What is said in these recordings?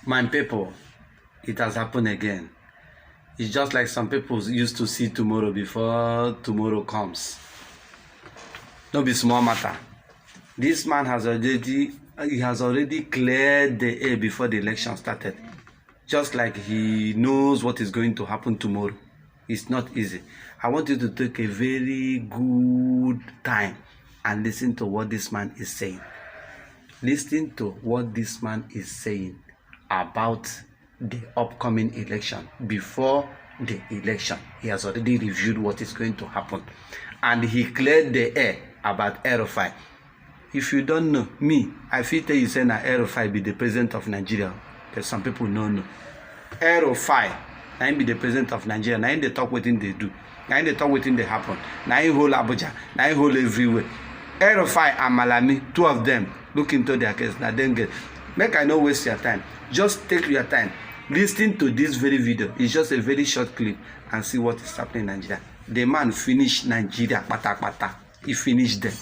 My people, it has happened again. It's just like some people used to see tomorrow before tomorrow comes. Don't be small matter. This man has already cleared the air before the election started. Just like he knows what is going to happen tomorrow. It's not easy. I want you to take a very good time and listen to what this man is saying. Listen to what this man is saying about the upcoming election. Before the election, he has already reviewed what is going to happen, and he cleared the air about El-Rufai. If you don't know me, I feel tell you say na El-Rufai be the president of Nigeria, but some people don't know. El-Rufai na him be the president of Nigeria. Na him they talk wetin they do. Na him they talk wetin they happen. Na him hold Abuja. Na him hold everywhere. El-Rufai and Malami, two of them, look into their case. Now then get. Make I not waste your time. Just take your time. Listen to this very video. It's just a very short clip and see what is happening in Nigeria. The man finished Nigeria. Pata pata. He finished them.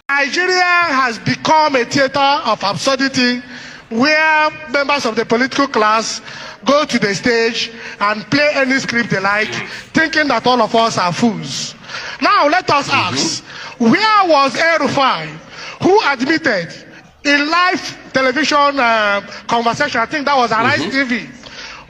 Nigeria has become a theater of absurdity where members of the political class go to the stage and play any script they like, thinking that all of us are fools. Now let us ask, where was El-Rufai, who admitted in live television conversation, I think that was Arise TV,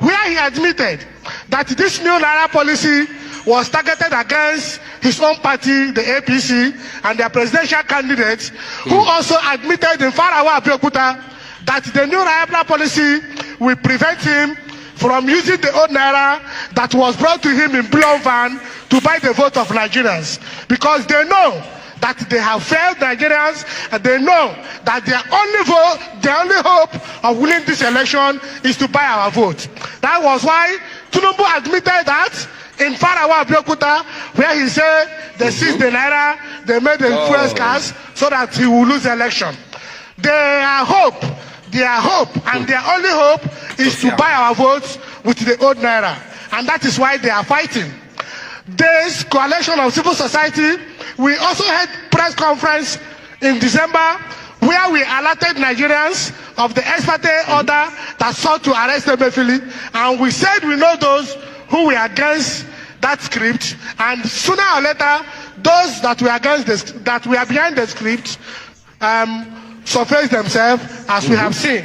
where he admitted that this new Naira policy was targeted against his own party, the APC, and their presidential candidates, who also admitted in Farawa Abeokuta that the new Naira policy will prevent him from using the old Naira that was brought to him in blue van to buy the vote of Nigerians, because they know that they have failed Nigerians, and they know that their only hope of winning this election is to buy our vote. That was why Tinubu admitted that in Farawa Abeokuta, where he said they seized the Naira, they made the fuel cars so that he will lose the election. Their hope, and their only hope is to buy our votes with the old Naira. And that is why they are fighting. This coalition of civil society, we also had press conference in December where we alerted Nigerians of the ex parte order that sought to arrest Emefiele, and we said we know those who were against that script, and sooner or later those that were against this, that were behind the script surface themselves, as we have seen.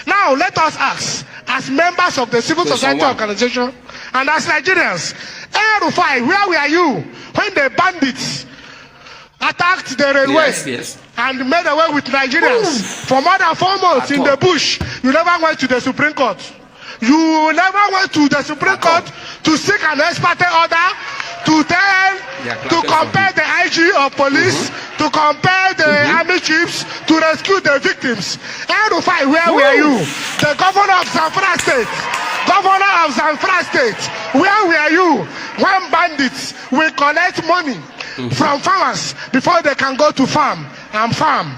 Now let us ask, as members of the civil society organization and as Nigerians, El-Rufai, where were you when the bandits attacked the railways and made away with Nigerians for more than 4 months in the bush? You never went to the Supreme Court. You never went to the Supreme Court to seek an ex parte order to compare the IG of police, to compare the army chiefs, to rescue the victims. El-Rufai, where were you? The governor of Zamfara State, where were you when bandits will collect money from farmers before they can go to farm and farm?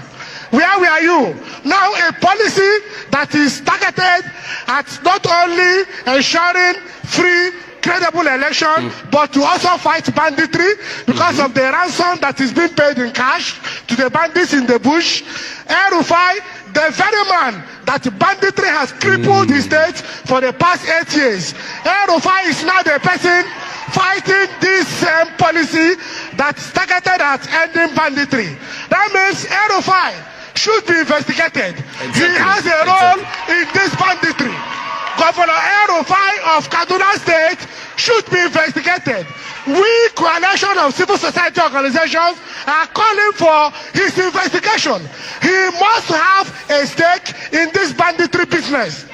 Where were you? Now a policy that is targeted at not only ensuring free, credible election, but to also fight banditry because of the ransom that is being paid in cash to the bandits in the bush. El-Rufai, the very man that banditry has crippled the state for the past 8 years. El-Rufai is now the person fighting this same policy that's targeted at ending banditry. That means El-Rufai should be investigated. He has a role in this banditry. Governor El-Rufai of Kaduna State should be investigated. We, coalition of civil society organizations, are calling for his investigation. He must have a stake in this banditry business.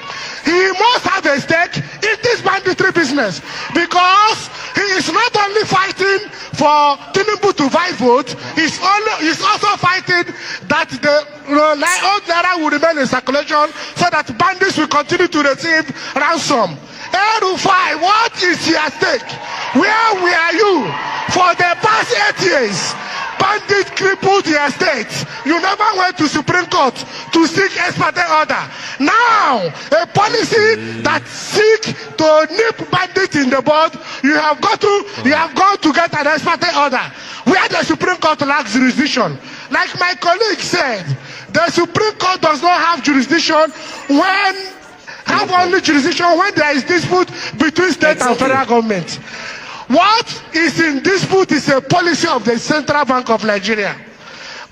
He must have a stake in this banditry business, because he is not only fighting for Tinubu to buy vote, he's also fighting that the old Naira will remain in circulation so that bandits will continue to receive ransom. El-Rufai, what is your stake? Where were you for the past 8 years? Bandits crippled your state. You never went to Supreme Court to seek ex parte order. Now, a policy that seek to nip bandits in the bud, you have gone to get an ex parte order where the Supreme Court lacks jurisdiction. Like my colleague said, the Supreme Court does not have jurisdiction when have only jurisdiction when there is dispute between state and federal government. What is in dispute is a policy of the Central Bank of Nigeria.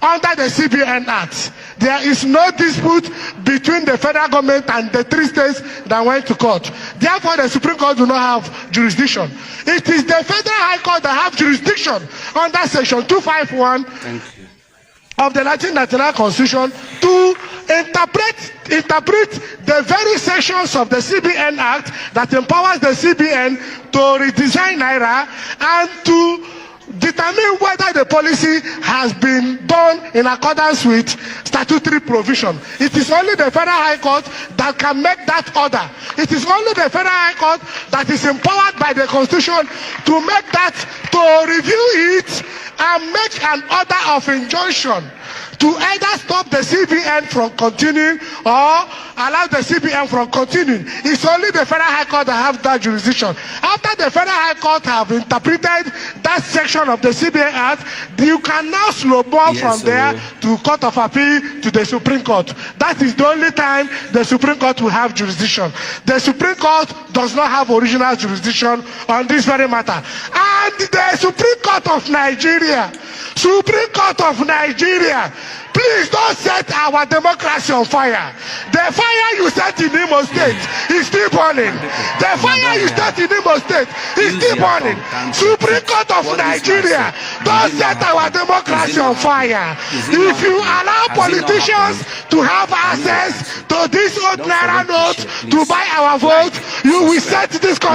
Under the CBN Act, there is no dispute between the federal government and the 3 states that went to court. Therefore, the Supreme Court do not have jurisdiction. It is the Federal High Court that have jurisdiction under Section 251 of the 1999 Constitution to interpret the very sections of the CBN Act that empowers the CBN to redesign Naira and to determine whether the policy has been done in accordance with statutory provision. It is only the Federal High Court that can make that order. It is only the Federal High Court that is empowered by the Constitution to make that, to review it and make an order of injunction to either stop the CBN from continuing or allow the CBN from continuing. It's only the Federal High Court that have that jurisdiction. After the Federal High Court have interpreted that section of the CBN Act, you can now snowball from there to Court of Appeal to the Supreme Court. That is the only time the Supreme Court will have jurisdiction. The Supreme Court does not have original jurisdiction on this very matter. And the Supreme Court of Nigeria, please don't set our democracy on fire. The fire you set in Imo State is still burning. The fire you set in Imo State is still burning. Supreme Court of Nigeria, don't set our democracy on fire. If you allow politicians to have access to this old Naira note to buy our vote, you will set this country